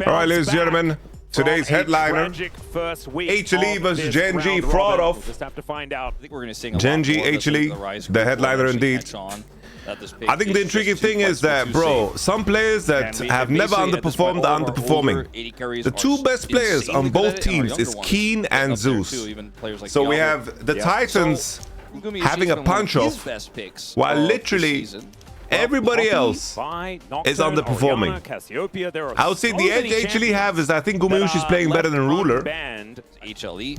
right, ladies and gentlemen, today's headliner: HLE versus Genji fraud off. Just have to find out. I think we're going to see Genji, HLE, the headliner indeed. I think the intriguing thing is that, bro, some players that have never underperformed are underperforming. The two best players on both teams is Kiin and Zeus. So we have the Titans having a punch-off, while literally everybody else is underperforming. I would say the edge HLE have is I think Gumayusi is playing better than Ruler.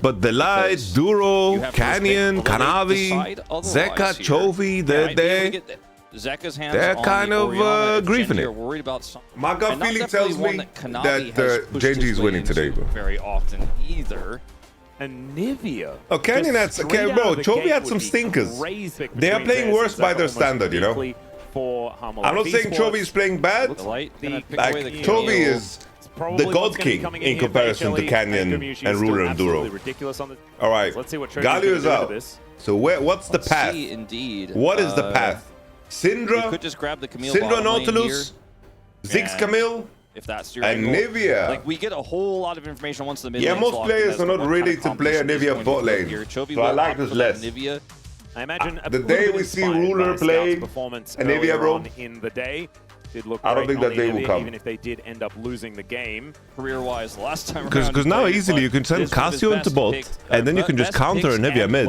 But the Light, Duro, Canyon, Kanavi, Zeka, Chovy, they're kind of griefing it. My gut feeling tells me that Genji is winning today, bro. Very often either. And Nivea. Oh, Canyon had, bro, Chovy had some stinkers. They are playing worse by their standard, you know. I'm not saying Chovy is playing bad. Like, Chovy is the God King in comparison to Canyon and Ruler and Duro. All right, Galio is out. So what's the path? What is the path? Syndra, Syndra Nautilus, Ziggs Camille, if that's your and angle. Nivea. Like, we get a whole lot of information once the mid Yeah, most players are not ready to play a Nivea bot lane, so I like this less. I imagine the day we see Ruler play a Nivea, bro, in the day did look I don't think that day will come. Even if they did end up losing the game career-wise last time. Because now easily you can send Cassio into bot, and then you can just counter a Nivea mid,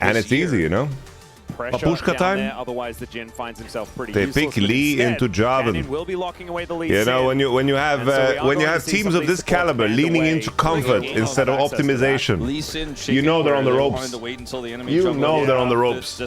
and it's easy, you know. Papushka time. There, otherwise the Jin finds himself pretty they pick Lee into Jarvan. Will be locking away the lead. You know, when you have teams of this caliber leaning into comfort instead of optimization, you know they're on the ropes. You know they're on the ropes.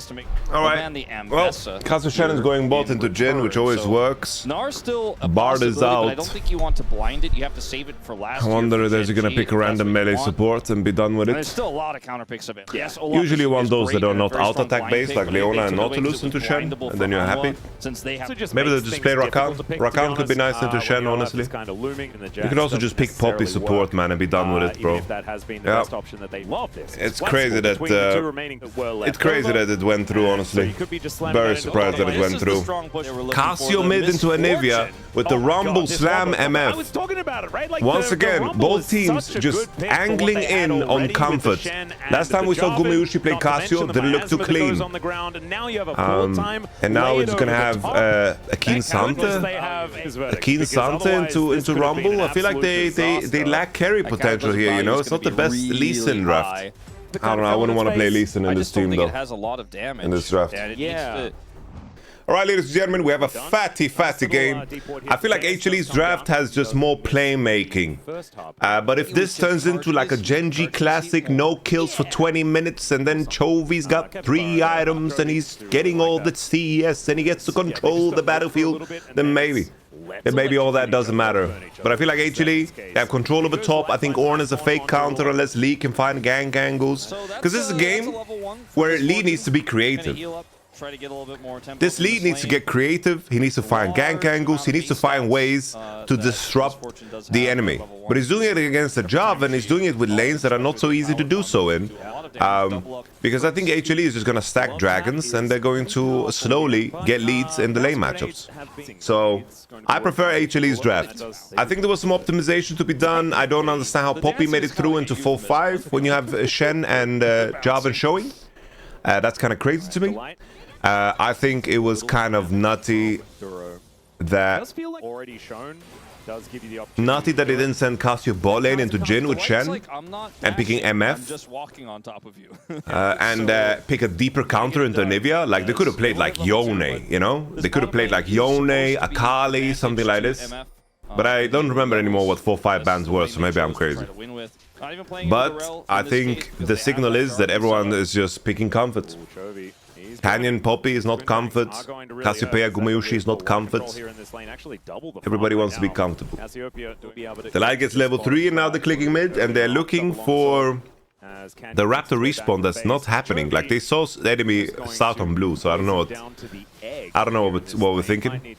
All right. Well, Castle Shannon's going bot into Jin, which always works. Bard is out. I don't think you want to blind it. You have to save it for last. I wonder if they're gonna pick a random melee support and be done with it. There's still a lot of counter picks of it. Yes. Usually you want those that are not auto attack based, like Leona and Nautilus into Shen, and then you're happy. Maybe they'll just play Rakan. Rakan could be nice into Shen, honestly. You could also just pick Poppy support, man, and be done with it, bro. Yeah. It's crazy that it went through, honestly. Very surprised that it went through. Cassio mid into a Nivea with the Rumble Slam MF. Once again, both teams just angling in on comfort. Last time we saw Gumayusi play Cassio, didn't look too clean. And now we're just gonna have a Kiin Santa into Rumble. I feel like they lack carry potential here, you know. It's not the best Lee Sin draft. I don't know, I wouldn't want to play Lee Sin in this team though. In this draft. Yeah. Alright, ladies and gentlemen, we have a fatty game. I feel like HLE's draft has just more playmaking. But if this turns into like a Genji classic, no kills for 20 minutes, and then Chovy's got 3 items, and he's getting all the CES, and he gets to control the battlefield, then maybe. And maybe all that doesn't matter. But I feel like HLE, they have control of the top. I think Ornn is a fake counter unless Lee can find gang angles. Because this is a game where Lee needs to be creative. This lead needs to get creative, he needs to find gank angles, he needs to find ways to disrupt the enemy. But he's doing it against a Java, and he's doing it with lanes that are not so easy to do so in. Because I think HLE is just going to stack dragons, and they're going to slowly get leads in the lane matchups. So I prefer HLE's draft. I think there was some optimization to be done. I don't understand how Poppy made it through into 4-5 when you have Shen and Jarvan showing. That's kind of crazy to me. I think it was kind of nutty that they didn't send Cassio bot lane into Jin with Shen and picking MF and pick a deeper counter into Nivea. Like, they could have played like Yone, you know? They could have played like Yone, Akali, something like this. But I don't remember anymore what 4-5 bans were, so maybe I'm crazy. But I think the signal is that everyone is just picking comfort. Canyon Poppy is not comfort. Cassiopeia Gumayusi is not comfort. Everybody wants to be comfortable. The light gets level 3 and now they're clicking mid, and they're looking for the Raptor respawn that's not happening. Like, they saw the enemy start on blue, so I don't know what we're thinking.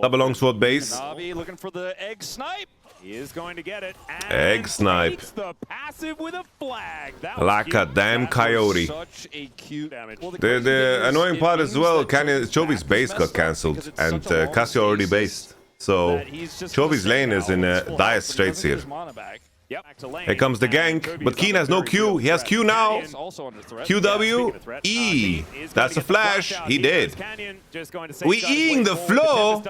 Double longsword base. Looking for the egg snipe. He is going to get it. Egg snipe. The passive with a flag. Like a damn coyote. The annoying part as well, Chovy's base got cancelled, and Cassio already based. So Chovy's lane is in dire straits here. Here comes the gank, but Kiin has no Q. He has Q now. QW, E. That's a flash. He did. We Eing the flow.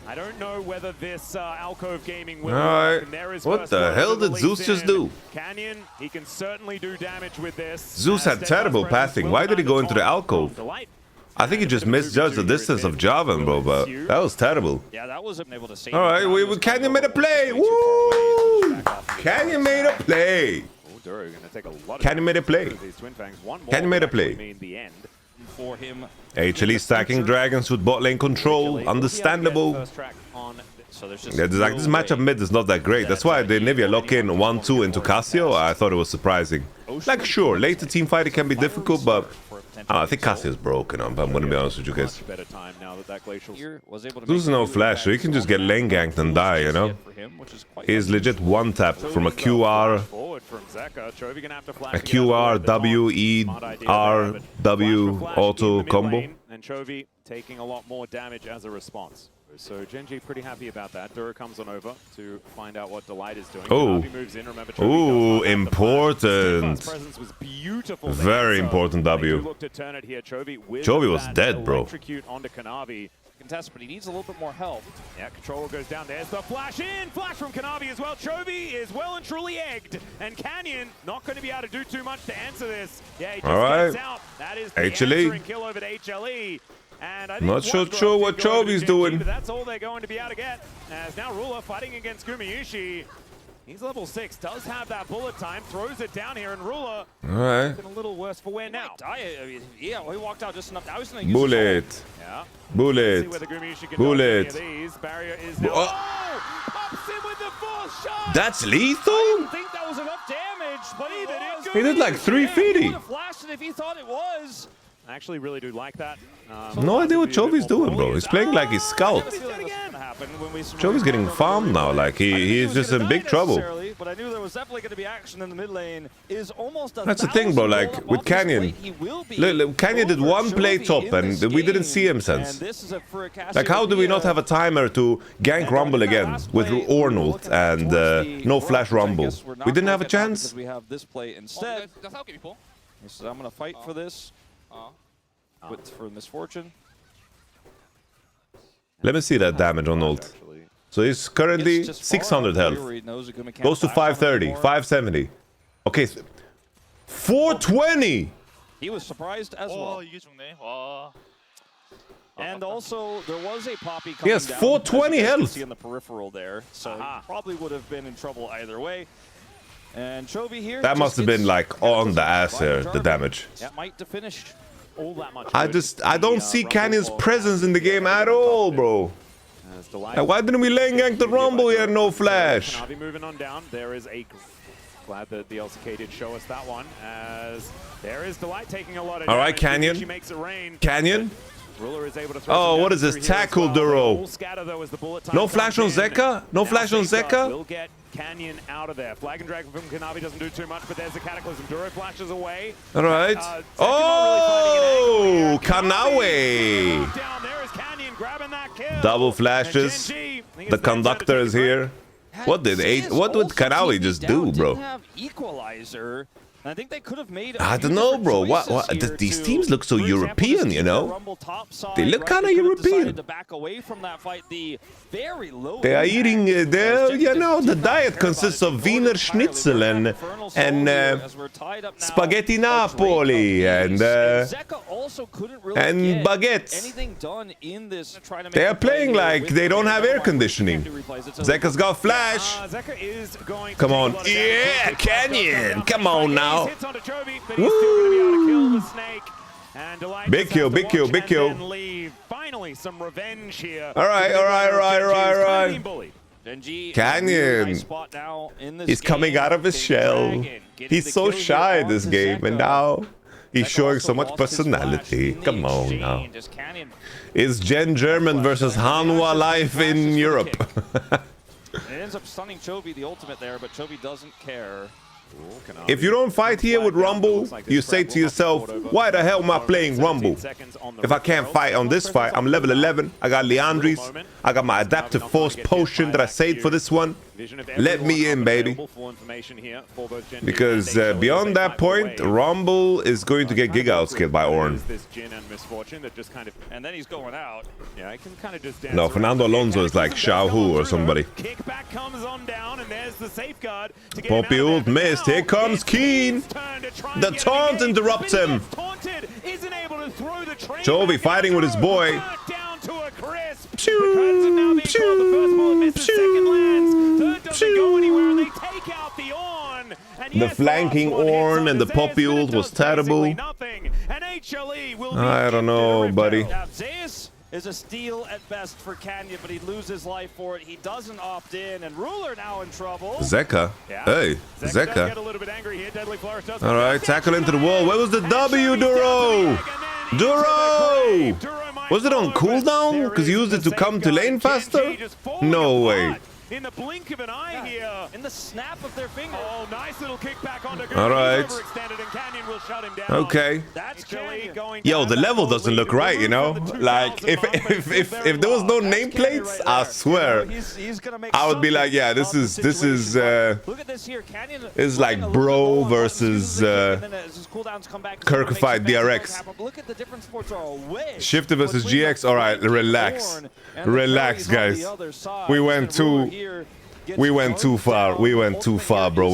I don't know whether this alcove gaming will work. What the hell did Zeus just do? Canyon, he can certainly do damage with this. Zeus had terrible pathing. Why did he go into the alcove? I think he just misjudged the distance of Javan, bro, but that was terrible. Yeah, that wasn't able to see. All right, Canyon made a play. Woo! Canyon made a play. Canyon made a play. Canyon made a play. HLE stacking dragons with bot lane control. Understandable. Yeah, this matchup mid is not that great. That's why the Nivea lock in 1-2 into Cassio. I thought it was surprising. Like, sure, later team fight it can be difficult, but I think Cassio's broken. I'm gonna be honest with you guys. There's no flash, so he can just get lane ganked and die, you know? He's legit one tap from a QR, W, E, R, W auto combo. And Chovy taking a lot more damage as a response. So Genji pretty happy about that. Duro comes on over to find out what Delight is doing. Oh, moves in. Remember, important. Very important W. Chovy was dead, bro. Onto Kanavi. Contest, but he needs a little bit more help. Yeah, control goes down. There's the flash in. Flash from Kanavi as well. Chovy is well and truly egged. And Canyon not going to be able to do too much to answer this. Yeah, he just gets out. That is the answering kill over to HLE. And I think not sure what Chovy's doing. But that's all they're going to be able to get. As now Ruler fighting against Gumayusi. He's level 6, does have that bullet time, throws it down here, and Ruler a little worse for wear now. Yeah, he walked out just enough. I was gonna use bullet. Yeah. Bullet. Bullet. Barrier is now. Oh! Pops in with the force shot! That's lethal? I didn't think that was enough damage, but he did like 350. He would have flashed it if he thought it was. I actually really do like that. No idea what Chovy's doing, bro. He's playing like he's scout. Chovy's getting farmed now. Like he's just in big trouble. But I knew there was definitely going to be action in the mid lane. That's the thing, bro. Like with Canyon, look, Canyon did one play top, and we didn't see him since. Like, how do we not have a timer to gank Rumble again with Ornult and no flash Rumble? We didn't have a chance. We have this play instead. So I'm going to fight for this. For misfortune. Let me see that damage on ult. So he's currently 600 health. Goes to 530, 570. Okay, 420! He was surprised as well. And also, there was a Poppy coming down. He has 420 health. See in the peripheral there, so probably would have been in trouble either way. And Chovy here. That must have been like on the ass here, the damage. That might to finish. All that much I don't see Canyon's presence in the game at all, bro. And why didn't we lane gank the Rumble here? No flash. Kanavi moving on down. There is a. Glad that the LCK did show us that one. As there is Delight taking a lot of. All right, Canyon. She makes it rain. Canyon. Ruler is able to throw oh, what is this? Tackle Duro. No flash on Zeka? No flash on Zeka? We'll get Canyon out of there. Flag and Dragon from Kanavi doesn't do too much, but there's the Cataclysm. Duro flashes away. All right. Oh, Kanavi. Down there is Canyon grabbing that kill. Double flashes. The conductor is here. What did Kanavi just do, bro? Equalizer. I think they could have made. I don't know, bro. What? These teams look so European, you know? They look kind of European. They are eating. You know, the diet consists of Wiener Schnitzel and spaghetti Napoli and baguettes. They are playing like they don't have air conditioning. Zeka's got flash. Come on, yeah, Canyon. Come on now. Woo! Big kill, big kill, big kill. Finally, some revenge here. All right. Canyon. He's coming out of his shell. He's so shy this game, and now he's showing so much personality. Come on now. It's Gen German versus Hanwha Life in Europe. It ends up stunning Chovy, the ultimate there, but Chovy doesn't care. If you don't fight here with Rumble, you say to yourself, why the hell am I playing Rumble? If I can't fight on this fight, I'm level 11, I got Leandri's, I got my Adaptive Force potion that I saved for this one. Let me in, baby. Because beyond that point, Rumble is going to get Giga outskilled by Ornn. And then he's going out. Yeah, I can kind of just No, Fernando Alonso is like Xiao Hu or somebody. Kickback comes on down, and there's the safeguard to get Poppy ult missed. Here comes Kiin. The taunt interrupts him. Chovy fighting with his boy. The flanking Ornn and the Poppy ult was terrible. I don't know, buddy. Zeus is a steal at best for Canyon, but he loses life for it. He doesn't opt in, and Ruler now in trouble. Zeka. Hey, Zeka. All right, tackle into the wall. Where was the W, Duro? Duro! Was it on cooldown? Because he used it to come to lane faster? No way. In the blink of an eye here. In the snap of their finger. Oh, nice little kickback on the all right. and Canyon will shut him down. Okay. That's going. Yo, the level doesn't look right, you know? Like, if there was no nameplates, I swear, I would be like, yeah, this is look at this here. Canyon is like bro versus Kirkified DRX. Look at the different sports are away. Shifter versus GX. All right, relax. Relax, guys. We went too far. We went too far, bro.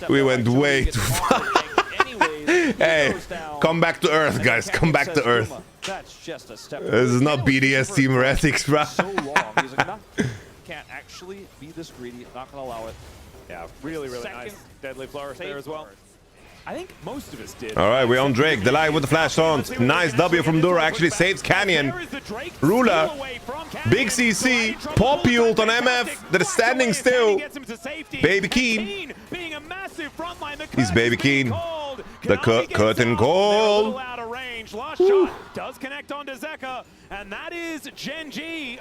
We went way too far. Hey, come back to Earth, guys. Come back to Earth. This is not BDS Team Heretics, bro. Can't actually be this greedy. Not gonna allow it. Yeah, really nice. Deadly flourish there as well. I think most of us did. All right, we're on Drake. The live with the flash taunt. Nice W from Duro. Actually saves Canyon. Ruler. Big CC. Poppy ult on MF. That is standing still. Baby Kiin. He's Baby Kiin. The curtain call. Last shot does connect onto Zeka, and that is Genji.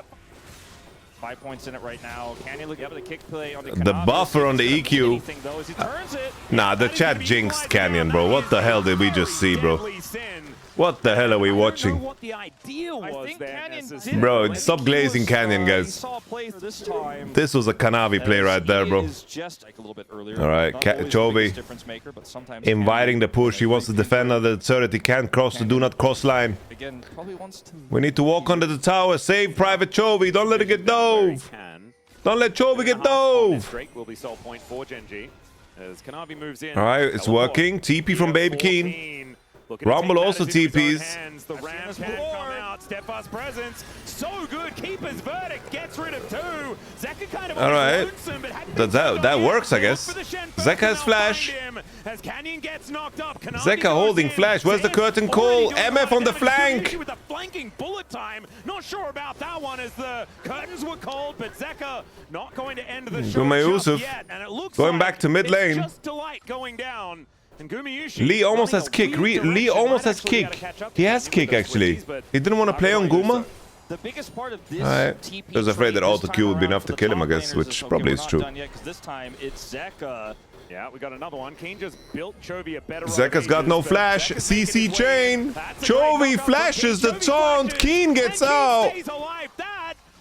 5 points in it right now. Canyon looking up at the kick play on the buffer on the EQ. Nah, the chat jinxed Canyon, bro. What the hell did we just see, bro? What the hell are we watching? Bro, stop glazing Canyon, guys. This was a Kanavi play right there, bro. Alright, Chovy inviting the push. He wants to defend under the turret. He can't cross the do not cross line. We need to walk under the tower. Save Private Chovy. Don't let it get dove. Don't let Chovy get dove. Alright, it's working. TP from Baby Kiin. Rumble also TPs. The Ram can come out. Steadfast presence. So good. Keeper's verdict gets rid of two. Zeka kind of. All right. That works, I guess. Zeka has flash. As Canyon gets knocked up. Zeka holding flash. Where's the curtain call? MF on the flank. With the flanking bullet time. Not sure about that one as the curtains were called, but Zeka not going to end the show just yet. And it looks going back to mid lane. Just delight going down. And Gumayusi Lee almost has kick. Lee almost has kick. He has kick, actually. He didn't want to play on Guma. The biggest part of this I was afraid that auto Q would be enough to kill him, I guess, which probably is true. This time it's Zeka. Yeah, we got another one. Kiin just built Chovy a better. Zeka's got no flash. CC chain. Chovy flashes the taunt. Kiin gets out.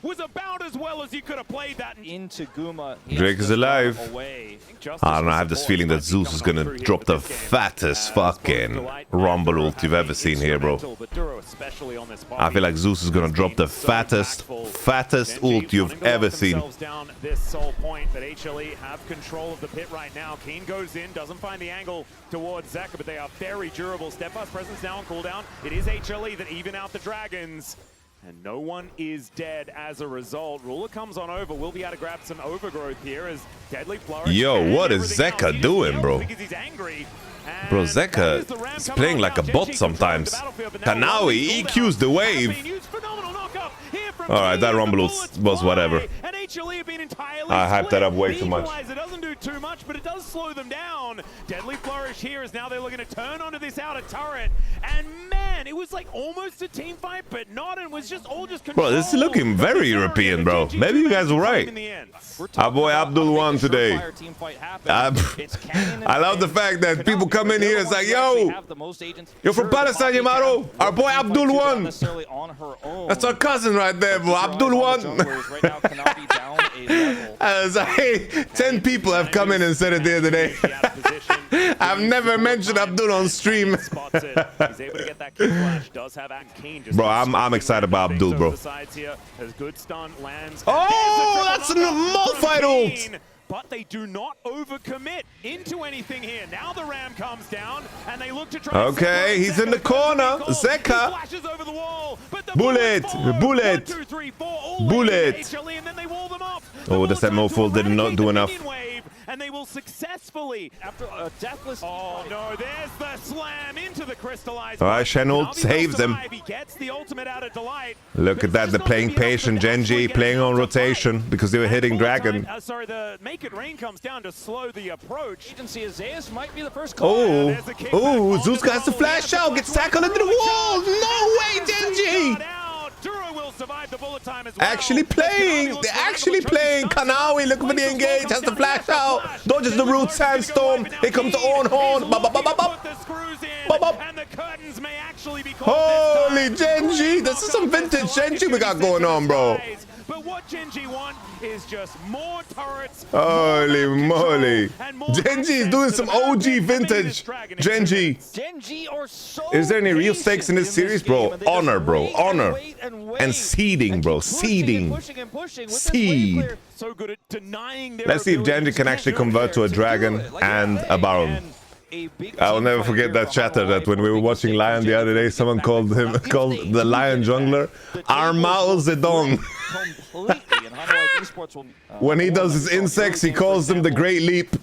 Was about as well as you could have played that into Guma. Drake is alive. I don't know, I have this feeling that Zeus is gonna drop the fattest fucking Rumble ult you've ever seen here, bro. I feel like Zeus is gonna drop the fattest ult you've ever seen. This sole point that HLE have control of the pit right now. Kiin goes in, doesn't find the angle towards Zeka, but they are very durable. Steadfast presence now on cooldown. It is HLE that even out the Dragons. And no one is dead as a result. Ruler comes on over. We'll be able to grab some overgrowth here as Deadly Flourish. Yo, what is Zeka doing, bro? Bro, Zeka is playing like a bot sometimes. Kanavi EQs the wave. Alright, that Rumble was whatever. I hyped that up way too much. too much, but it does slow them down. Deadly Flourish here is now they're looking to turn onto this outer turret. And man, it was like almost a team fight, but not, and was just all just control. Bro, this is looking very European, bro. Maybe you guys were right. Our boy Abdul won today. I love the fact that people come in here and say, yo, you're from Palestine, Yamato. Our boy Abdul won. That's our cousin right there, bro. Abdul won. As 10 people have come in and said it the other day. I've never mentioned Abdul on stream. Bro, I'm excited about Abdul, bro. Oh, that's a Malphite ult. But they do not overcommit into anything here. Now the Ram comes down, and they look to try. Okay, he's in the corner. Zeka. Bullet. Bullet. 1, 2, 3, 4, bullet. And then they wall them up. Oh, the Moful did not do enough. And they will successfully, after a deathless. Oh no, there's the slam into the crystallized. All right, Shenul saves them. He gets the ultimate out of Delight. Look at that, they're playing patient. Genji playing on rotation because they were hitting Dragon. Sorry, the Make It Rain comes down to slow the approach. Agency as Zeus might be the first call. Oh, Zeus has to flash out, gets tackled into the wall. No way, Genji! Duro will survive the bullet time as well. Actually playing. They're actually playing. Kanavi looking for the engage. Has to flash out. Dodges the root sandstorm. Here comes the on horn. Holy Genji. This is some vintage Genji we got going on, bro. But what Genji want is just more turrets. Holy moly. Genji is doing some OG vintage Genji. Is there any real stakes in this series, bro? Honor, bro. Honor. And seeding, bro. Seeding. Seed. Let's see if Genji can actually convert to a dragon and a baron. I will never forget that chatter that when we were watching Lion the other day, someone called the Lion jungler Armao Zedong. When he does his insects, he calls them the Great Leap.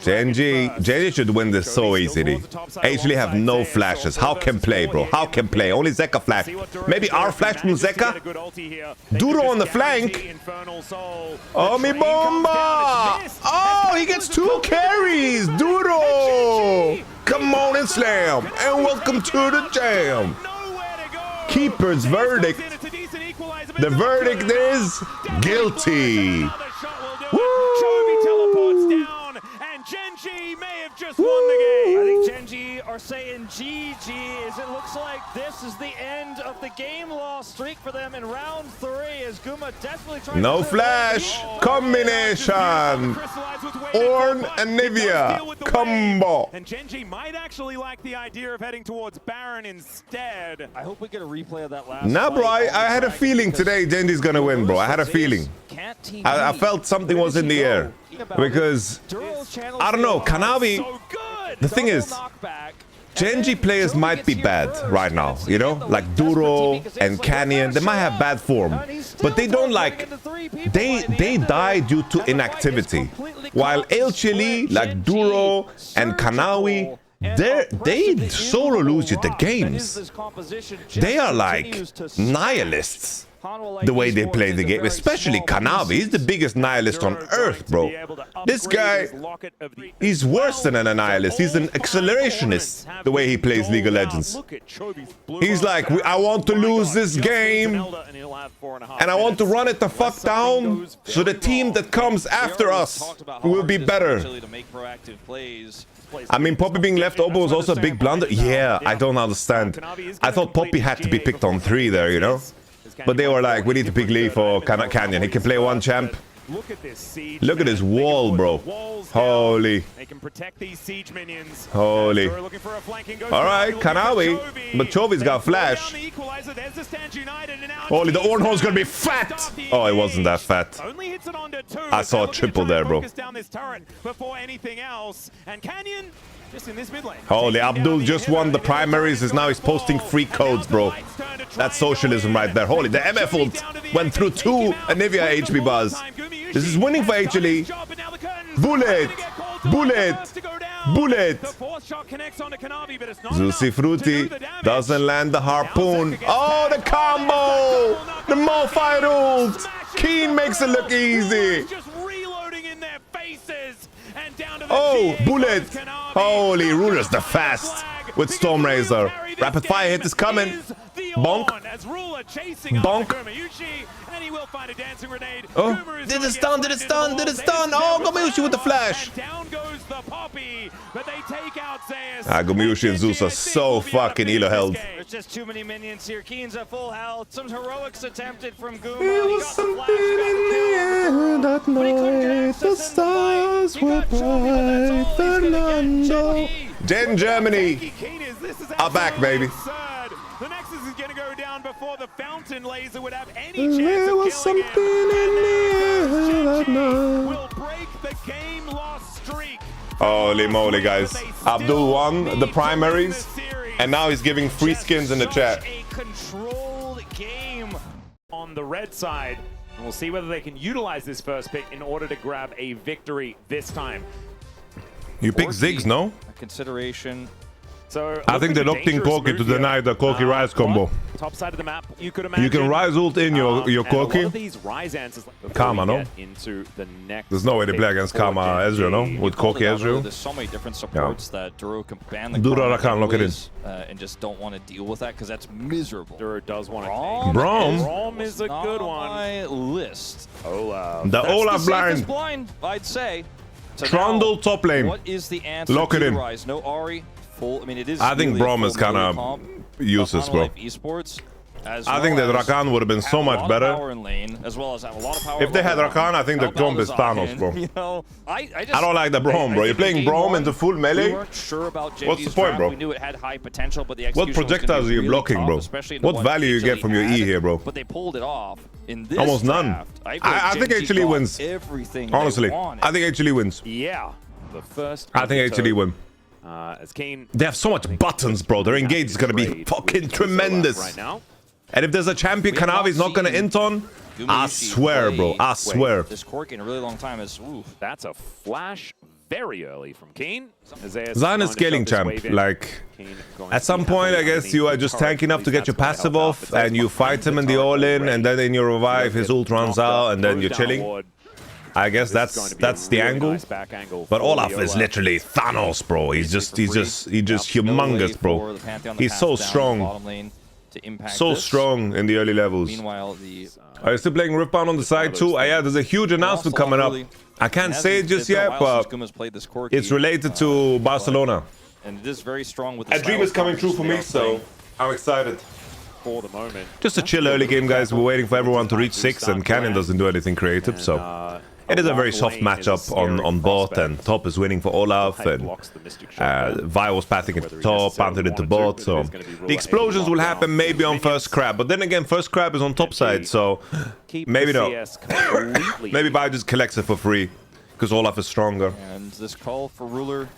Genji should win this so easily. Actually have no flashes. How can play, bro? How can play? Only Zeka flash. Maybe our flash from Zeka. Duro on the flank. Oh, mi bomba! Oh, he gets 2 carries. Duro! Come on and slam. And welcome to the jam. Keeper's verdict. The verdict is guilty. Chovy teleports down, and Genji may have just won the game. I think Genji are saying GG, as it looks like this is the end of the game loss streak for them in round 3, as Guma desperately tries no flash. Combination. Ornn and Nivea. Combo. And Genji might actually like the idea of heading towards Baron instead. I hope we get a replay of that last Nah, bro, I had a feeling today Genji's gonna win, bro. I had a feeling. I felt something was in the air. Because, I don't know, Kanavi, the thing is, Genji players might be bad right now, you know? Like Duro and Canyon, they might have bad form. But they don't like, they die due to inactivity. While LCL, like Duro and Kanavi, they solo lose you the games. They are like nihilists. The way they play the game, especially Kanavi. He's the biggest nihilist on earth, bro. This guy, he's worse than an nihilist. He's an accelerationist, the way he plays League of Legends. He's like, I want to lose this game, and I want to run it the fuck down, so the team that comes after us will be better. I mean, Poppy being left open was also a big blunder. Yeah, I don't understand. I thought Poppy had to be picked on 3 there, you know? But they were like, we need to pick Lee for Canyon. He can play 1 champ. Look at this siege. Look at this wall, bro. Holy. They can protect these siege minions. Holy. All right, Kanavi. But Chovy's got flash. Holy, the Ornhorn's gonna be fat. Oh, it wasn't that fat. I saw a triple there, bro. Holy, Abdul just won the primaries. Now he's posting free codes, bro. That's socialism right there. Holy, the MF ult went through 2 Anivia HP bars. This is winning for HLE. Bullet. Bullet. Bullet. Zusi Fruity doesn't land the harpoon. Oh, the combo. The no fire ult. Kiin makes it look easy. Just reloading in their faces. And down to the Oh, GA bullet. goes Kanavi. Holy, Ruler's the fast with Storm Razor. Rapid fire hit is coming. Bonk. Bonk. And he will find a dancing grenade. Oh, did it stun, did it stun, did it stun? Oh, Gumayusi with the flash. And down goes the Poppy, but they take out Zeus. Gumayusi and Zeus are so fucking elo held. There's just too many minions here. Kiin's at full health. Some heroics attempted from Guma. There was something in the air that night. The stars were bright. Fernando. Gen Germany are back, baby. The Nexus is going to go down before the Fountain Laser would have any chance There of was killing something him. in the air that night. Will break the game loss streak. Holy moly, guys. Abdul won the primaries, and now he's giving free skins in the chat. A controlled game on the red side. And we'll see whether they can utilize this first pick in order to grab a victory this time. You pick Ziggs, no? A consideration. So I think they locked in Corki to deny the Corki Rise combo. Top side of the map, you could imagine. You can Rise ult in your and a lot of Corki. these Rise answers, like, Karma, no? into the next There's no way they play against Karma Ezreal, no? With Corki Ezreal. There's so many different supports that Duro can ban the Duro Karma can't lock it in. anyways, and just don't want to deal with that because that's miserable. Duro does want Braum to Braum is a not good on one. my list. Olaf. The That's Olaf the safest blind. blind, I'd say. So Trundle now, top lane. What is the answer Lock to it in. the Rise? No Ahri. Full. I mean, it is. I think really a Braum full is kind melee of comp useless, of bro. Hanwha Life Esports, as I think well that as Rakan would have been so have a much lot of better. power in lane, as well as have a lot of power If they had level Rakan, I think the Help comp out is the Thanos, Zaken, bro. You know, I I don't like the Braum, bro. You're think playing game Braum one, into full we melee? weren't sure about What's the JG's point, draft. bro? We knew it had high potential, but the What execution was gonna projectiles be are you really blocking, tough, bro? especially in the What one value you HLE get from your had, E here, bro? But they pulled it off. In this Almost none. draft, I think Gen G HLE got wins. Everything Honestly, they wanted. I think HLE wins. Yeah. The first. I think HLE win. As Kiin. They have so much buttons, bro. Their engage is going to be fucking tremendous. Right now. And if there's a champion We have Kanavi is not going to seen int on, I Gumayusi swear, bro. play I swear. This Cork in a really long time is That's a flash very early from Kiin. Zion is scaling champ. Like, at some point, I guess you are just tanky enough to get your passive off, and you fight him in the all-in, and then in your revive, his ult runs out, and then you're chilling. I guess that's the angle. But Olaf is literally Thanos, bro. He's just humongous, bro. He's so strong. So strong in the early levels. Meanwhile, the Are you still playing Riftbound on the side too? Yeah, there's a huge announcement coming up. I can't say it just yet, but it's related to Barcelona. And it is very strong with A dream is coming true for me, so I'm excited. For the moment. Just a chill early game, guys. We're waiting for everyone to reach 6, and Cannon doesn't do anything creative, so it is a very soft matchup on bot, and top is winning for Olaf, and Vi was pathing into top, panthered into bot, so the explosions will happen maybe on first crab, but then again, first crab is on top side, so maybe not. Maybe Vi just collects it for free, because Olaf is stronger. And this call for Ruler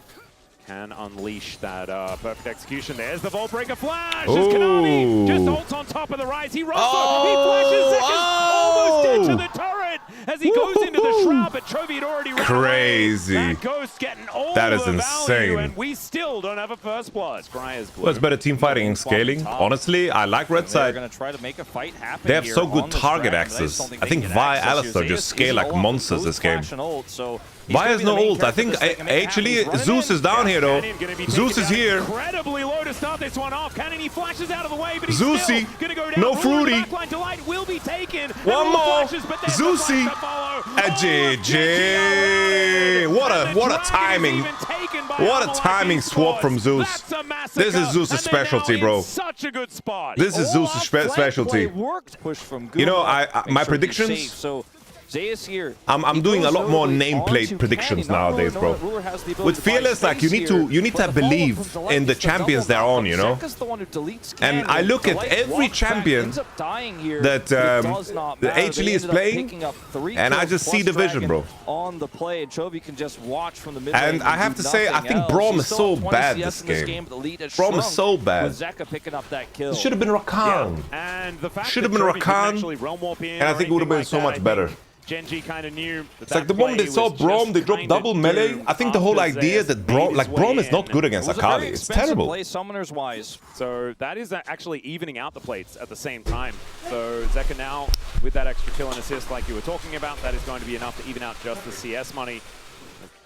can unleash that perfect execution. There's the Vault Breaker flash. Ooh. As Kanavi just holds on top of the Rise. He runs he flashes second, almost dead to the turret as he goes into the shroud, but Chovy had already ran Crazy. away. That Ghost getting all That is the value, insane. and we still don't have a first blood. Well, it's better team fighting and scaling. Honestly, I like red They're side. going to try to make a fight happen. They have here so on good this target draft, but access. just don't I think they can Vi access Alistar here. just Zeus scale is like all up monsters with this game. flash and ult, so he's Vi gonna has be the no main ult. I character think that's gonna make it happen. actually He's running Zeus in. is down here though. Zeus is here. Incredibly low to start this one off. Cannon, he flashes out of the way, but he's Zeusy. still gonna go down. No Ruler, fruity. backline delight will be taken. One more. Flashes, but there's the Zeusy. flash to follow. A GG. What a timing. What a timing swap from Zeus. This is Zeus' specialty, bro. Such a good spot. This is Zeus' specialty. You know, my predictions. So Zeus here. I'm doing a lot more nameplate predictions nowadays, bro. With Fearless, like you need to believe in the champions they're on, you know. And I look at every champion that the HLE is playing, and I just see the vision, bro. On the play, and Chovy can just watch from the mid And I have to say, I think Braum is so bad this game. Braum is so bad. It should have been Rakan. Should have been Rakan, and I think it would have been so much better. Genji kind of knew It's like the moment they saw Braum, they dropped double melee. I think the whole idea that Braum is not good against Akali. It's terrible. Summoners wise. So that is actually evening out the plates at the same time. So Zeka now with that extra kill and assist like you were talking about, that is going to be enough to even out just the CS money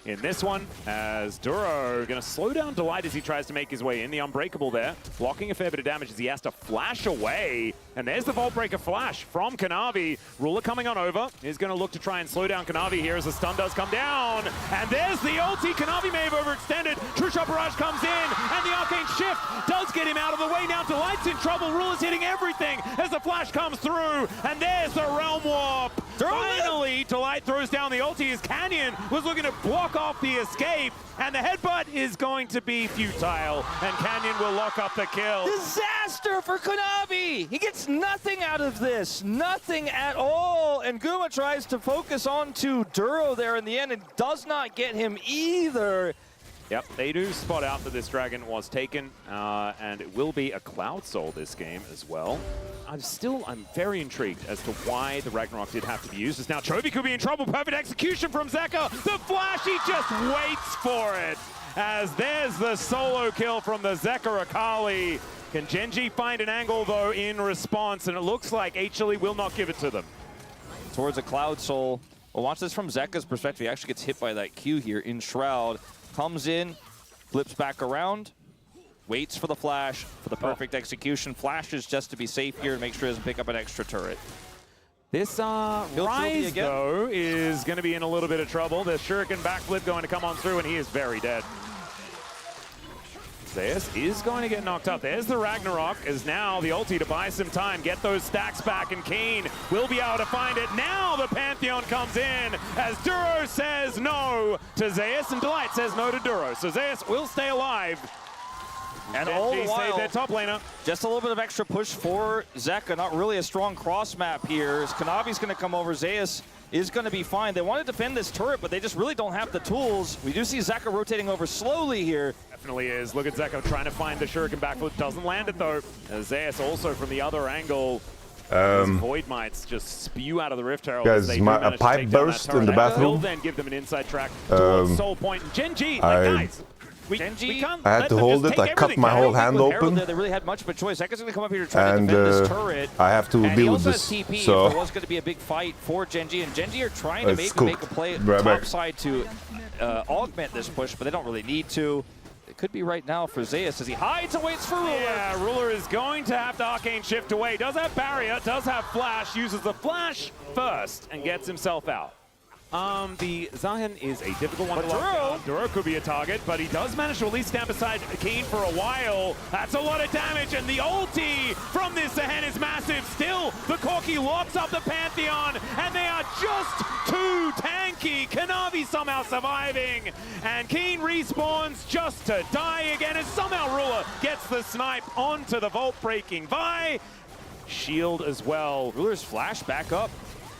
in this one, as Duro going to slow down Delight as he tries to make his way in. The Unbreakable there, blocking a fair bit of damage as he has to flash away. And there's the Vault Breaker flash from Kanavi. Ruler coming on over. He's going to look to try and slow down Kanavi here as the stun does come down. And there's the ulti. Kanavi may have overextended. True Shot Barrage comes in, and the Arcane Shift does get him out of the way. Now Delight's in trouble. Ruler's hitting everything as the flash comes through. And there's the Realm Warp. Finally, Delight throws down the ulti as Canyon was looking to block off the escape, and the headbutt is going to be futile, and Canyon will lock up the kill. Disaster for Kanavi! He gets nothing out of this, nothing at all, and Guma tries to focus onto Duro there in the end and does not get him either. Yep, they do spot out that this dragon was taken, and it will be a Cloud Soul this game as well. I'm very intrigued as to why the Ragnarok did have to be used. As now Chovy could be in trouble. Perfect execution from Zeka. The flash, he just waits for it. As there's the solo kill from the Zeka Akali. Can Genji find an angle though in response? And it looks like HLE will not give it to them. Towards a Cloud Soul. Well, watch this from Zeka's perspective. He actually gets hit by that Q here in Shroud. Comes in, flips back around, waits for the flash for the perfect execution. Flashes just to be safe here and make sure he doesn't pick up an extra turret. This Rise, though, is going to be in a little bit of trouble. The Shuriken backflip going to come on through, and he is very dead. Zeus is going to get knocked up. There's the Ragnarok, as now the ulti to buy some time, get those stacks back, and Kiin will be able to find it. Now the Pantheon comes in, as Duro says no to Zeus, and Delight says no to Duro. So Zeus will stay alive. And all the while, their top laner. Just a little bit of extra push for Zeka. Not really a strong cross map here. As Kanavi's going to come over, Zeus is going to be fine. They want to defend this turret, but they just really don't have the tools. We do see Zeka rotating over slowly here. Definitely is. Look at Zeka trying to find the Shuriken backflip. Doesn't land it though. Zeus also from the other angle. Void Mites just spew out of the Rift Herald. Guys, a pipe burst in the bathroom. Will then give them an inside track towards Soul Point. Genji, guys. I had to hold it. I cut my whole hand open. They really had much of a choice. Zeka's going to come up here to try to defend this turret. I have to deal with this. TP, so there was going to be a big fight for Genji, and Genji are trying to maybe make a play top side to augment this push, but they don't really need to. It could be right now for Zeus as he hides and waits for Ruler. Yeah, Ruler is going to have to Arcane Shift away. Does have Barrier, does have Flash, uses the Flash first and gets himself out. The Zion is a difficult one to lock down. Duro could be a target, but he does manage to at least stand beside Kiin for a while. That's a lot of damage, and the ulti from this Zahen is massive. Still, the Corki locks up the Pantheon, and they are just too tanky. Kanavi somehow surviving, and Kiin respawns just to die again, and somehow Ruler gets the snipe onto the vault-breaking Vi. Shield as well. Ruler's flash back up.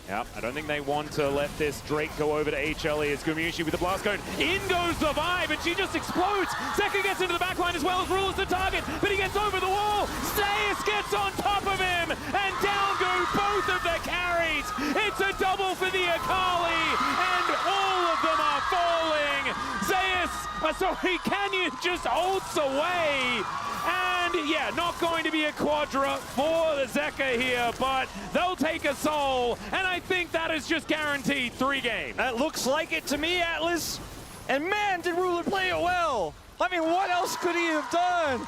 Yep, I don't think they want to let this Drake go over to HLE as Gumayusi with the blast cone. In goes the Vibe, and she just explodes. Zeka gets into the backline as well as Ruler's the target, but he gets over the wall. Zeus gets on top of him, and down go both of the carries. It's a double for the Akali, and all of them are falling. Zeus, Canyon just ults away. And yeah, not going to be a quadra for the Zeka here, but they'll take a soul, and I think that is just guaranteed 3 games. That looks like it to me, Atlas. And man, did Ruler play it well. I mean, what else could he have done?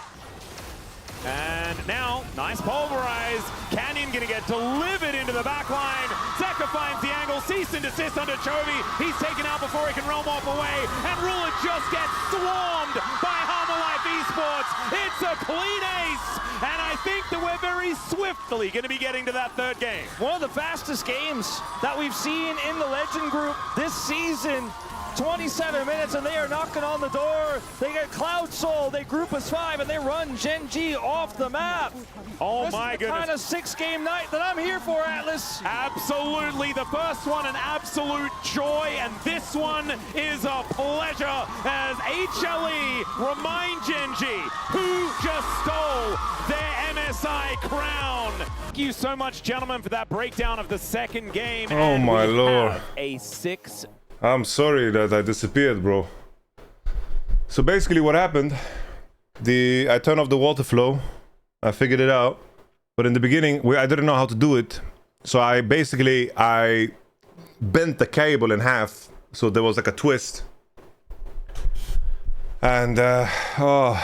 And now, nice pulverize. Canyon gonna get delivered into the back line. Zeka finds the angle, cease and desist under Chovy. He's taken out before he can realm off away. And Ruler just gets swarmed by Hanwha Life Esports. It's a clean ace. And I think that we're very swiftly gonna be getting to that 3rd game. One of the fastest games that we've seen in the Legend Group this season. 27 minutes and they are knocking on the door. They get Cloud Soul, they group as 5, and they run Genji off the map. Oh my goodness. This is the kind of 6-game night that I'm here for, Atlas. Absolutely. The first one an absolute joy, and this one is a pleasure as HLE remind Genji, who just stole their MSI crown. Thank you so much, gentlemen, for that breakdown of the 2nd game. Oh my lord. A 6. I'm sorry that I disappeared, bro. So basically what happened, I turned off the water flow. I figured it out. But in the beginning, I didn't know how to do it. So I bent the cable in half, so there was like a twist. And and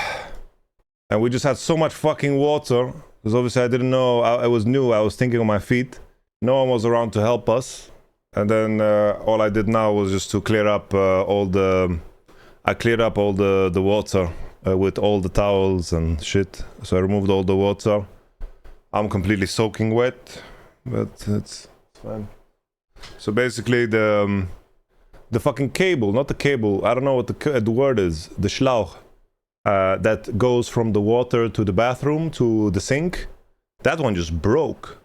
we just had so much fucking water, because obviously I didn't know, I was new, I was thinking on my feet. No one was around to help us. And then all I did now was just to clear up all the water with all the towels and shit. So I removed all the water. I'm completely soaking wet, but it's fine. So basically the fucking cable, not the cable, I don't know what the word is, the Schlauch, that goes from the water to the bathroom to the sink, that one just broke.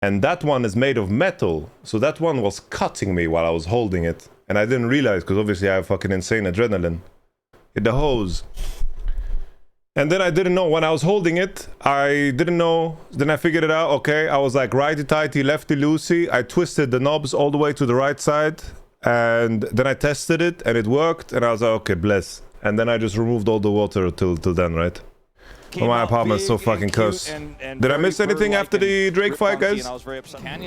And that one is made of metal, so that one was cutting me while I was holding it. And I didn't realize, because obviously I have fucking insane adrenaline. Hit the hose. And then I didn't know, when I was holding it, I didn't know, then I figured it out, okay, I was like righty-tighty, lefty-loosey, I twisted the knobs all the way to the right side, and then I tested it, and it worked, and I was like, okay, bless. And then I just removed all the water till then, right? Oh, my apartment is so fucking cursed. Did I miss anything after the Drake fight, guys?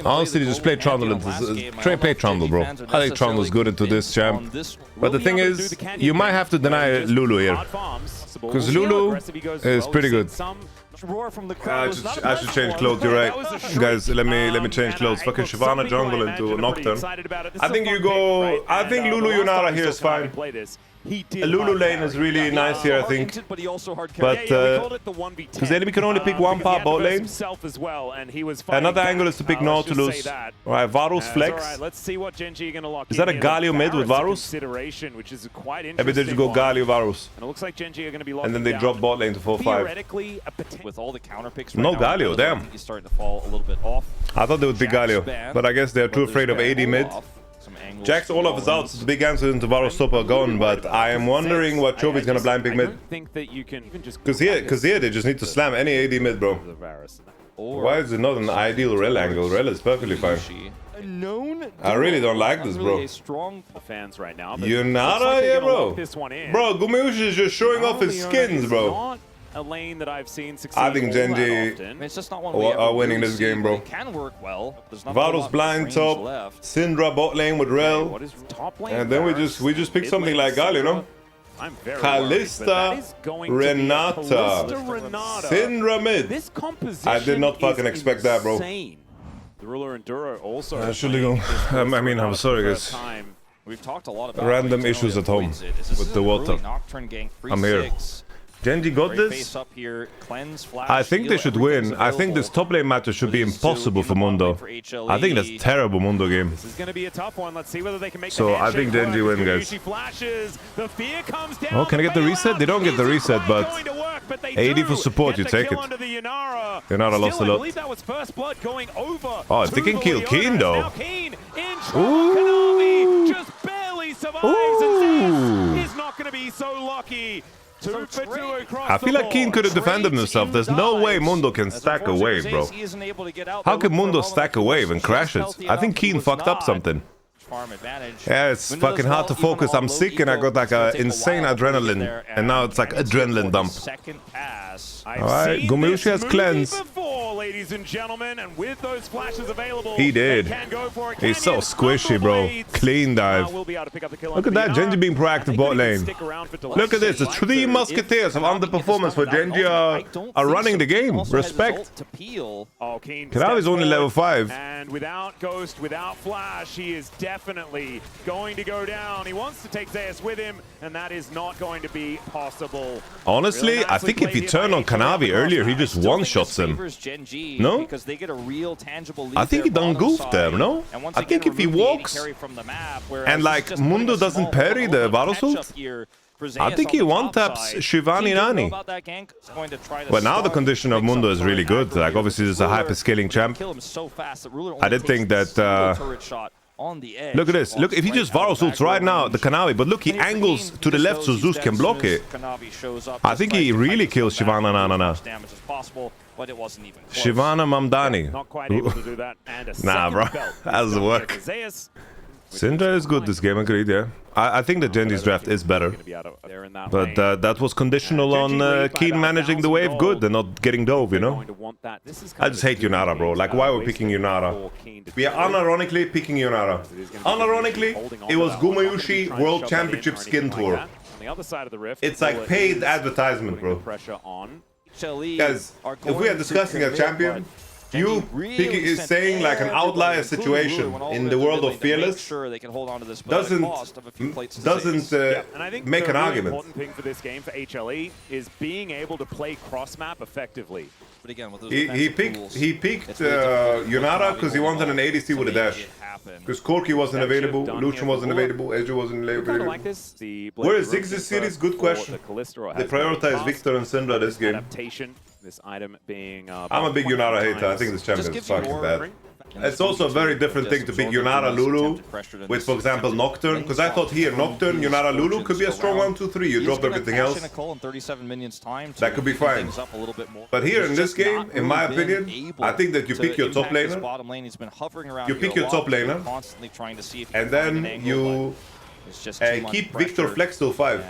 Honestly, just play Trundle. Play Trundle, bro. I think Trundle's good into this champ. But the thing is, you might have to deny Lulu here. Because Lulu is pretty good. I should change clothes, you're right. Guys, let me change clothes. Fucking Shyvana jungle into Nocturne. I think Lulu Yunara here is fine. Lulu lane is really nice here, I think. But because the enemy can only pick one part bot lane. Another angle is to pick Nautilus. Alright, Varus flex. Is that a Galio mid with Varus? Maybe they just go Galio Varus. And then they drop bot lane to 4-5. With all the counter picks no Galio, damn. He's starting to fall a little bit off. I thought they would be Galio, but I guess they're too afraid of AD mid. Jack's all of his outs, the big answer into Varus top are gone, but I am wondering what Chovy's gonna blind pick mid. Because here they just need to slam any AD mid, bro. Why is it not an ideal rel angle? Rel is perfectly fine. I really don't like this, bro. You're not here, bro. Bro, Gumayusi is just showing off his skins, bro. A lane that I've seen succeed. I think Genji are winning this game, bro. Can work well. Varus blind top, Syndra bot lane with Rel, and then we just pick something like Gal, you know? Kalista, Renata, Syndra mid. I did not fucking expect that, bro. The ruler and Duro also. I mean, I'm sorry, guys. We've talked a lot about random issues at home with the water. I'm here. Genji got this. I think they should win. I think this top lane match should be impossible for Mundo. I think that's a terrible Mundo game. This is going to be a tough one. Let's see whether they can make so I think Genji win, guys. Oh, can I get the reset? They don't get the reset, but 80 for support, you take it. Yunara lost a lot. Oh, if they can kill Kiin, though. Ooh. Just barely survives, and Zeus is not going to be so lucky. I feel like Kiin could have defended himself. There's no way Mundo can stack a wave, bro. How can Mundo stack a wave and crash it? I think Kiin fucked up something. Yeah, it's fucking hard to focus. I'm sick and I got like an insane adrenaline. And now it's like adrenaline dump. Alright, Gumayusi has cleanse. Ladies and gentlemen, and with those flashes available, he did. He's so squishy, bro. Clean dive. Look at that, Genji being proactive bot lane. Look at this, the 3 musketeers of underperformance for Genji are running the game. Respect. Kanavi's only level 5. And without Ghost, without Flash, he is definitely going to go down. He wants to take Zeus with him, and that is not going to be possible. Honestly, I think if he turned on Kanavi earlier, he just one-shots him. No? Because they get a real tangible lead. I think he done goofed there, no? I think if he walks and like Mundo doesn't parry the Varus ult, I think he one-taps Shivani Nani. But now the condition of Mundo is really good. Like obviously this is a hyper-scaling champ. I did think that look at this. Look, if he just Varus ults right now, the Kanavi, but look, he angles to the left so Zeus can block it. I think he really kills Shivana Nana. Shivana Mamdani. Nah, bro. That doesn't work. Syndra is good this game, agreed, yeah. I think that Genji's draft is better. But that was conditional on Kiin managing the wave good and not getting dove, you know? I just hate Yunara, bro. Like, why are we picking Yunara? We are unironically picking Yunara. Unironically, it was Gumayusi World Championship Skin Tour. It's like paid advertisement, bro. Guys, if we are discussing a champion, you picking is saying like an outlier situation in the world of Fearless doesn't make an argument. The important thing for this game for HLE is being able to play cross map effectively. But again, with He picked Yunara because he wanted an ADC with a dash. Because Corki wasn't available, Lucian wasn't available, Eju wasn't available. Where is Ziggs this series? Good question. They prioritize Victor and Syndra this game. This item being, I'm a big Yunara hater. I think this champion is fucking bad. It's also a very different thing to pick Yunara Lulu with, for example, Nocturne. Because I thought here, Nocturne, Yunara Lulu could be a strong 1-2-3. You drop everything else. That could be fine. But here in this game, in my opinion, I think that you pick your top laner. You pick your top laner. And then you keep Victor Flex till 5.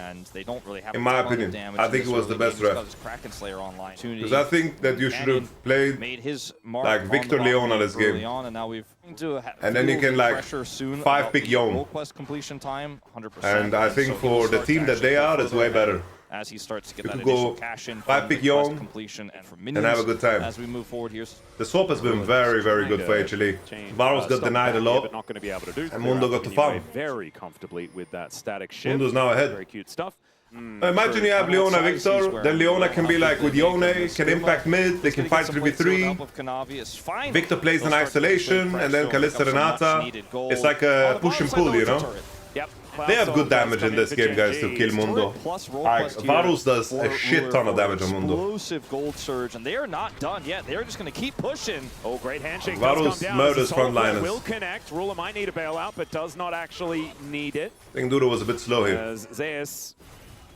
In my opinion, I think it was the best draft. Because I think that you should have played like Victor Leona this game. And then you can like 5-pick Yone. And I think for the team that they are, it's way better. As he starts to get you that could go initial cash in 5-pick Yone completion and for and have a good time. As we move forward here. The swap has been very, very good for HLE. Varus got denied a lot, and Mundo got to farm. Very comfortably with that static shift. Mundo's now ahead. Very cute stuff. Imagine you have Leona Victor, then Leona can be like with Yone, can impact mid, they can fight 3v3. Victor plays in isolation, and then Kalista Renata. It's like a push and pull, you know? They have good damage in this game, guys, to kill Mundo. Varus does a shit ton of damage on Mundo. Explosive gold surge, and they are not done yet. They're just going to keep pushing. Oh, great handshake. Varus murders frontliners. Will connect. Ruler might need a bailout, but does not actually need it. I think Duro was a bit slow here. As Zeus,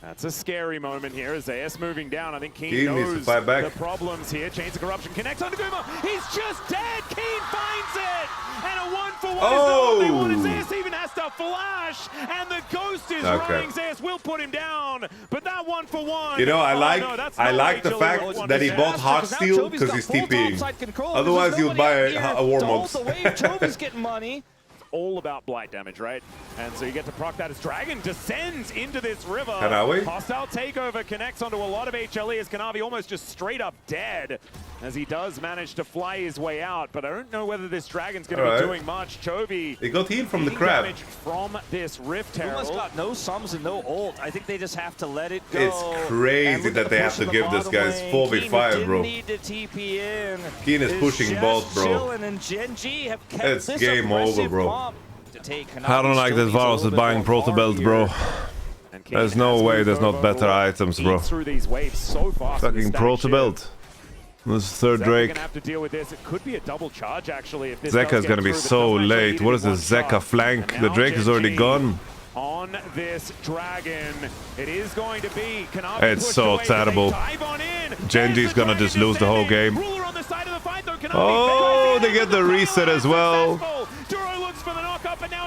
that's a scary moment here. Zeus moving down. I think Kiin needs to knows fight back. the problems here. Chains of Corruption connects onto Guma. He's just dead. Kiin finds it. And a 1-for-1 is all they wanted. Zeus even has to flash. And the ghost is running. Zeus will put him down. But that 1-for-1. You know, I like the fact that he bought Heartsteel because he's TPing. Otherwise, he would buy a Warmogs. Chovy's getting money. All about blight damage, right? And so you get to proc that as Dragon descends into this river. Kanavi? Hostile takeover connects onto a lot of HLE as Kanavi almost just straight up dead as he does manage to fly his way out. But I don't know whether this Dragon's going to be doing much. Chovy. He got healed from the crab. Damage from this Rift Herald. Puma's got no sums and no ult. I think they just have to let it go. It's crazy that they have to give this guy's 4v5, bro. Kiin is pushing both, bro. It's game over, bro. I don't like that Varus is buying Proto Belt, bro. There's no way there's not better items, bro. Fucking Proto Belt. This is third Drake. Zeka is gonna be so late. What is this Zeka flank? The Drake is already gone. On this Dragon, it is going to be Kanavi. It's so terrible. Genji's gonna just lose the whole game. Oh, they get the reset as well.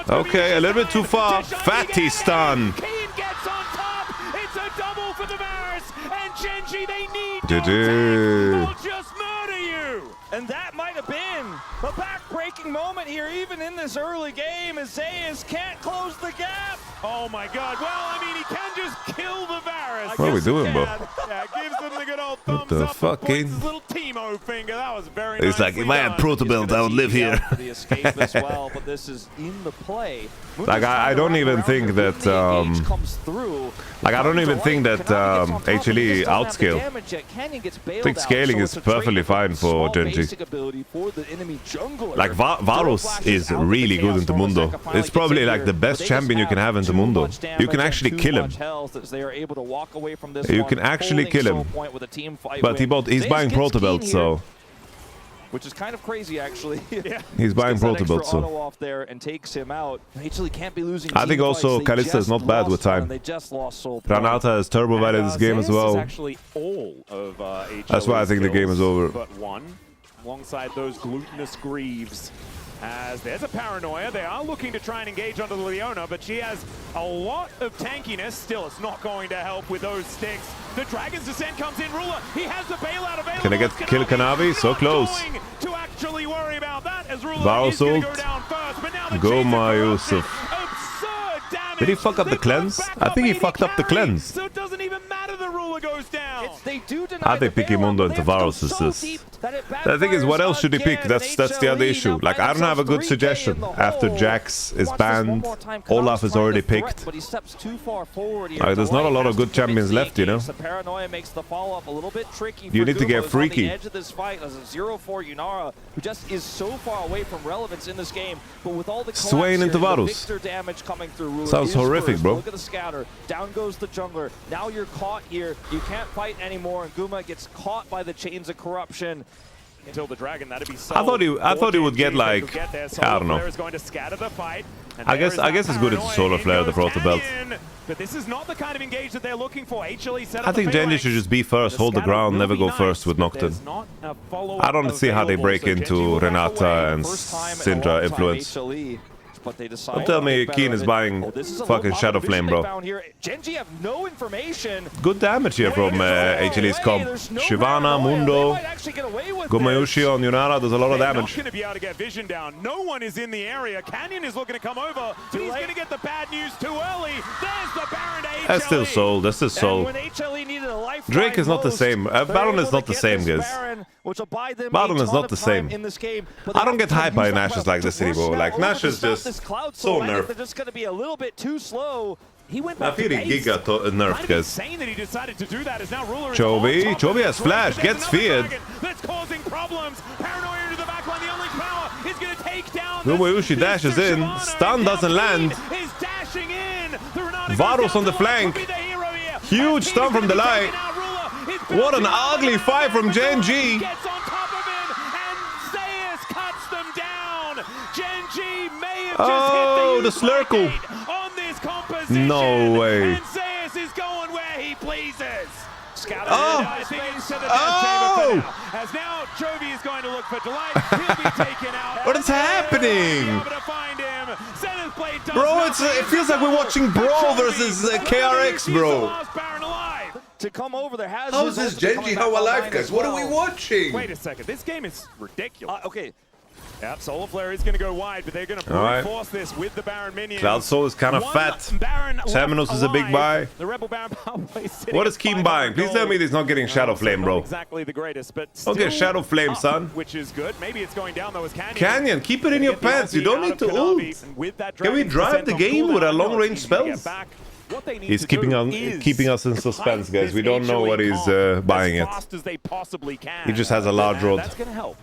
Okay, a little bit too far. Fatty stun. Kiin gets on top. It's a double for the Varus. And Genji, they need GG. They'll just murder you. And that might have been a back-breaking moment here, even in this early game, as Zeus can't close the gap. Oh my God! Well, I mean, he can just kill the Varus. What are we doing, bro? Yeah, gives them the good old thumbs the up. fucking? His little Teemo finger. That was very. It's like if I had Proto Belt, I would live here. The escape as well, but this is in the play. Like I don't even think that like I don't even think that HLE outscale. I think scaling is perfectly fine for Genji. Like Varus is really good into Mundo. It's probably like the best champion you can have into Mundo. You can actually kill him. You can actually kill him. But he's buying Proto Belt, so. Which is kind of crazy, actually. Yeah. He's buying Proto Belt, so. Off there and takes him out. Can't be losing. I think also Kalista is not bad with time. Ranata has turbo value this game as well. That's why I think the game is over. But one, alongside those glutinous Greaves. As there's a paranoia, they are looking to try and engage onto Leona, but she has a lot of tankiness. Still, it's not going to help with those sticks. The Dragon's Descent comes in. Ruler, he has the bailout available. Can I get kill Kanavi? So close. Going to actually worry about that as Ruler Varus is going to ult. go down first, but now the Gumayusi. absurd damage. Did he fuck up the cleanse? I think he fucked up the cleanse. So it doesn't even matter the Ruler goes down. They do deny I think the picking bailout, Mundo but into they have to go Varus is so this. deep that it The thing is, what backfires else should he pick? again. That's the other HLE issue. now Like, I don't have a good 3K suggestion. in the After hole. Jax is Watch this one banned, more time. Olaf Kanav's is trying already to threat, picked. but he steps too far forward here. There's not a lot of good Delight champions has to left, you know? The paranoia makes the follow-up a little bit tricky. You for need to Guma, get who's freaky. on the edge of this fight as a 0-4 Yunara, who just is so far away from relevance in this game. But with all the Swaying into collapse here, the Varus. Victor damage coming through. Ruler Sounds is horrific, first. bro. Look at the scatter. Down goes the jungler. Now you're caught here. You can't fight anymore. And Guma gets caught by the chains of corruption. Until the Dragon, that'd be so. I thought he would get like, I don't know. Is going to scatter the fight. I guess it's good it's Solar Flare that brought the belt. But this is not the kind of engage that they're looking for. HLE set up I think the Genji phalanx. should just be first, hold the scatter ground, will never be go nice, first with but Nocturne. there's not a follow-up I don't see how they available, break so Genji into will back Renata away. and First time in a Syndra long time, influence. HLE, but they decide Don't tell to me get better Kiin of is it. buying Oh, this is a fucking low Shadow vision Flame, they bro. found here. Genji have no information. Good damage here from HLE's comp. There's no Shivana, paranoia. They Mundo, might actually get away with Gumayusi this. on Yunara, there's a lot of They're damage. not going to be able to get vision down. No one is in the area. Canyon is looking to come over, but he's going to get the bad news too early. There's the Baron to HLE. That's still soul, that's still And soul. when HLE needed a lifeline Drake is not the most, same. they're Baron is able not to the get same, this guys. Baron, which will buy them Baron a is ton not of the time same. in this game, but I they don't have get to hyped by use that Nash weapon like to this anymore. push Like, that Nash over is to stop just this Cloud so Soul. I think nerfed. they're just going to be a little bit too slow. He went I back feel to he base. Giga nerfed, Kind of guys. insane that he decided to do that. Is now Ruler is Chovy. on top of Chovy the has Dragon, flash, but there's gets another feared. Dragon That's causing problems. Paranoia into the back line. The only power is going to take down. Gumayusi Mr. dashes in. Shivana, Stun and doesn't Kiin land. Is dashing in. The Renata Varus goes down on the to flank. Could be the hero here. Huge And stun Kiin's from gonna be Delight. taking out Ruler. It's What an bouncing ugly around fight from and Genji. Gets on top of him, and Zeus cuts them down. Genji may have just Oh, hit the the slurkle. on this composition. No way. And Zeus is going where he pleases. Scouted Oh. I think into the Oh. chamber for now. As now Chovy is going to look for Delight. He'll be taken out. What is happening? Able to find him. Zenith Blade does Bro, nothing. it feels like we're watching Brawl versus KRX, He's the bro. last Baron alive. To come over, there has How his is this ultimate Genji coming back Hanwha Life, online guys? as What are we well. watching? Wait a second. This game is ridiculous. Okay, Yep, Solar Flare is going to go wide, but they're going to All right. force this with the Baron minions. Cloud Soul is kind of One fat. Baron left Terminus is a big buy. alive. The Rebel Baron probably sitting What is at Kiin 500 buying? Please tell gold. me he's not getting Shadow Flame, Not bro. exactly the greatest, but Don't get still Shadow Flame, up, son. which is good. Maybe it's going down though as Canyon. Canyon, keep it in Gonna your get the pants. You ulti don't out need of to Kanavi, ult. and with that Can we Dragon's drive Descent the on game cooldown, with our no long-range team's gonna get spells? back. What they need He's to keeping do on is keeping us in suspense, guys. We don't know what he's buying as it. fast as they possibly can. He just has a large And rod. That's going to help.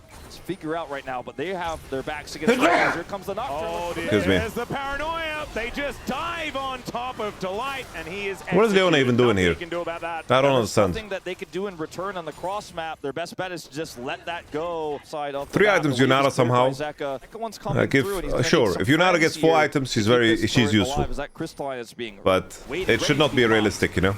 figure out right now, but they have their backs against the walls. Here comes the Nocturne. Oh, Excuse me. there's the paranoia. They just dive on top of Delight, and he is. What is Leona even doing Nothing here? he can do about that. I don't There's understand. something that they could do in return on the cross map. Their best bet is to just let that go. Side of the 3 map. items, The wave Yunara is cleared by somehow. Zeka. Zeka one's coming through, and he's gonna sure, need some if Yunara friends gets 4 here items, to keep this she's turret useful. alive, as that crystalline is being But waited, it should ready not to be popped. realistic, you know?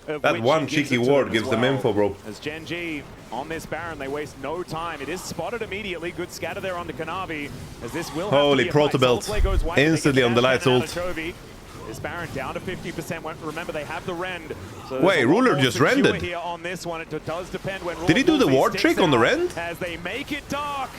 Of That which one he gives cheeky it to ward them gives as them well. info, bro. As Genji on this Baron, they waste no time. It is spotted immediately. Good scatter there onto Kanavi, as this will have Holy to be a fight. proto belt. Soulflare goes wide, they get Instantly on the dash lights cannon ult. out of Chovy. This Baron down to 50%. Remember, they have the rend. So there's Wait, a lot Ruler more just secure rendered. here on this one. It does depend when Did he do the Wolfie ward sticks trick on the out rend? As they make it dark.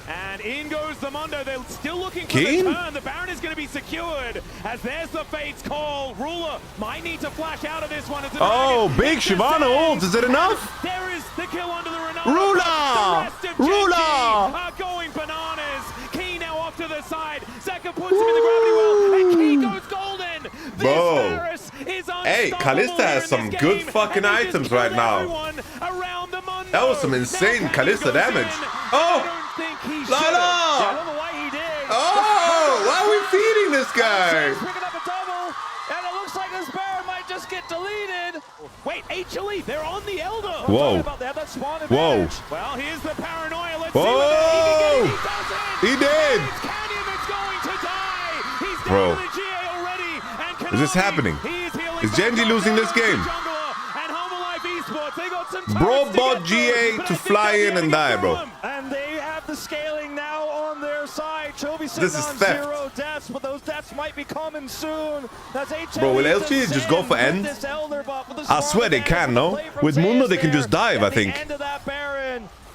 And in goes the Mundo. They're still looking for Kiin? the turn. The Baron is going to be secured. As there's the Fate's call. Ruler might need to flash out of this one. As the Oh, Dragon big hits Shivana the ult. sand. Is it enough? There is the kill under the Renata. Ruler! The rest of Ruler! Genji are going bananas. Kiin now off to the side. Zeka puts him in the gravity well. And Kiin goes golden. This Bro. Varus is Hey, unstoppable Kalista here has in some this good game, fucking and he just items right killed now. everyone around the Mundo. That was some Now insane Canyon Kalista goes damage. in. Oh! I don't think he Lala! should have. I don't know why he did. Oh, why are we feeding this guy? He's picking up a double, and it looks like this Baron might just get deleted. Wait, HLE, they're on the Elder. Whoa. They have that spawn Whoa. advantage. Well, here's the paranoia. Let's Whoa. see what he can get. He doesn't. He did. It's Canyon that's going to die. He's down Bro. to the GA already. And Is this Kanavi, happening? he is healing Is back Genji up. losing this There game? goes the jungler. And Homme Life Esports, they got some Bro turrets to bought get GA through, but to I think fly they'll be in able and to die, get bro. through 'em. And they have the scaling now on their side. right, Chovy This sitting is on theft. 0 deaths, but those deaths might be coming soon. That's Bro, will LG just go for end? I swear they can, no? With Mundo, they can just dive, I think.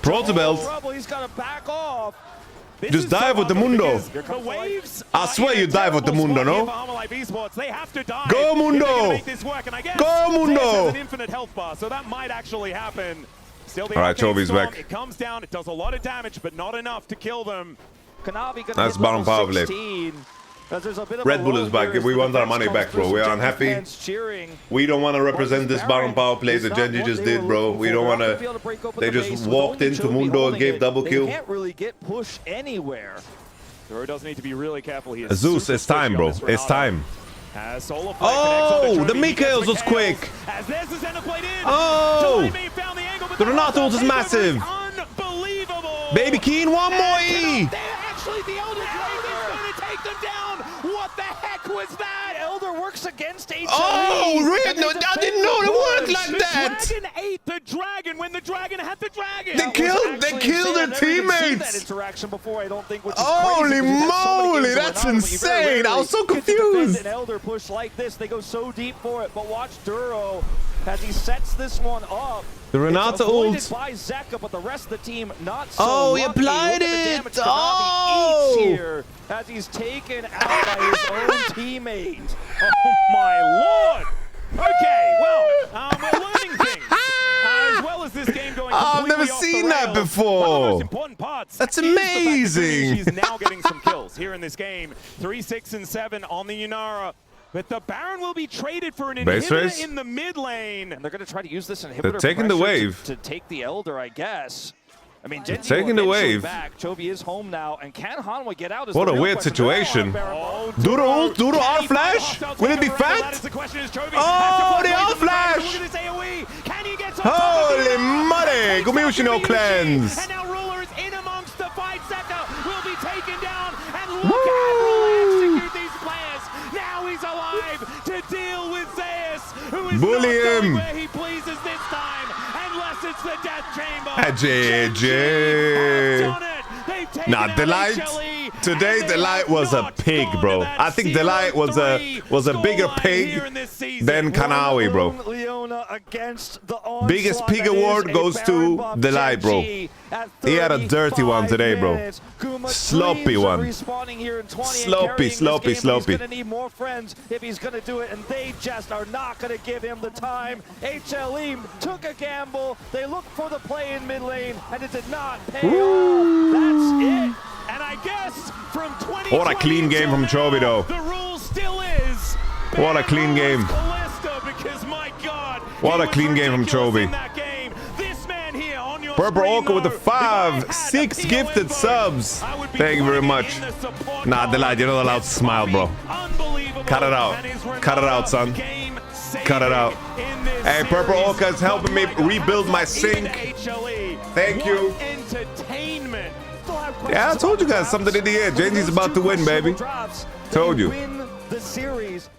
Proto belt. He's got to back off. Just dive with the Mundo. The waves I swear you dive with the Mundo, no? Hanwha Life Esports, they have to dive. Go, Mundo! Make this work, and I guess Go, Mundo! Zeus has an infinite health bar, so that might actually happen. Still, the all right, Chovy's storm, back. It comes down, it does a lot of damage, but not enough to kill them. Kanavi gonna That's hit bottom level power play. 16. There's a bit of Red a Bull lull is back. here We as the want our defense money comes back, bro. through. We are Some unhappy. defense cheering. We don't want to represent this bottom power play the Genji just did, bro. We don't want to. They just walked into Mundo and gave double kill. They can't really get pushed anywhere. Duro does need to be really careful here. Zeus, it's time, bro. It's time. Oh, the Mikaels was quick. As there's the center plate in. Oh, Found the angle, but the Renato is massive. Unbelievable. Baby Kiin, one more E. They're actually the Elder Drake is going to take them down. What the heck was that? Elder works against HLE. Oh, really? No, I didn't know it worked like that. The dragon ate the dragon when the dragon had the dragon. They killed their teammates. That interaction before, I don't think, which is Holy crazy, moly, that's insane. I was so confused. An Elder push like this, they go so deep for it, but watch Duro as he sets this one up. The Renato ult. By Zeka, but the rest of the team not so Oh, he lucky. applied Look at the it. damage Kanavi Oh. eats here as he's taken out by his own teammate. Oh my lord! Okay, well, we're learning things. As well as this game going I've never completely off the seen that rails. before. One of the most important parts That's is the fact that amazing. She's now getting some kills here in this game. 3, 6, and 7 on the Yunara. But the Baron will be traded for an Base inhibitor race? in the mid lane. And they're going to try to use this inhibitor They're taking the pressure wave. to take the Elder, I guess. I mean, Genji taking the will eventually wave. back. Chovy is home now, and can Hanwha get out? Is What the a real weird question. situation. Oh, Duro ult, Duro Can R he flash? find Will it be That fat? is the question. Is Chovy Oh, the has R to play flash! Look at this AoE. Can he get some top of Holy the Yunara? muddy! Gumayusi no cleanse. And now Ruler is in amongst the fight. Zeka will be taken down. And look at Ruler execute these players. Now he's alive to deal with Zeus, who is Bully not going him. where he pleases this time, unless it's the death chamber. GG. Nah, Delight. Today, Delight was a pig, bro. I think Delight was a bigger pig than Kanavi, bro. Leona against the Biggest onslaught pig that award is goes a to Baron buff. Delight, bro. Genji at He had a dirty one 35 today, bro. minutes. Guma Sloppy dreams of one. respawning here in 20 and Sloppy, carrying this sloppy, game, but sloppy. He's gonna need more friends if he's gonna do it, and they just are not gonna give him the time. HLE took a gamble. They looked for the play in mid lane, and it did not pay off. That's it. And I guess from 20. What a clean game from Chovy, though. The rule still is. What a clean game. Because my God, What a clean game from Chovy. This man here on your Purple screen, Orca with the though, 5, if I had 6 a gifted POM subs. vote, I would be Thank you very putting it much. in the support Nah, column. Delight, you're not allowed to smile, bro. Unbelievable. Cut it out. And his Cut it out, Ronaldo son. game Cut it out. in this Hey, Purple series. Orca is helping me Oh my God, rebuild my hats off even sink. to HLE. Thank you. What entertainment. Yeah, I told you guys something in the air. Genji's about to win, baby. Told you. Win the series.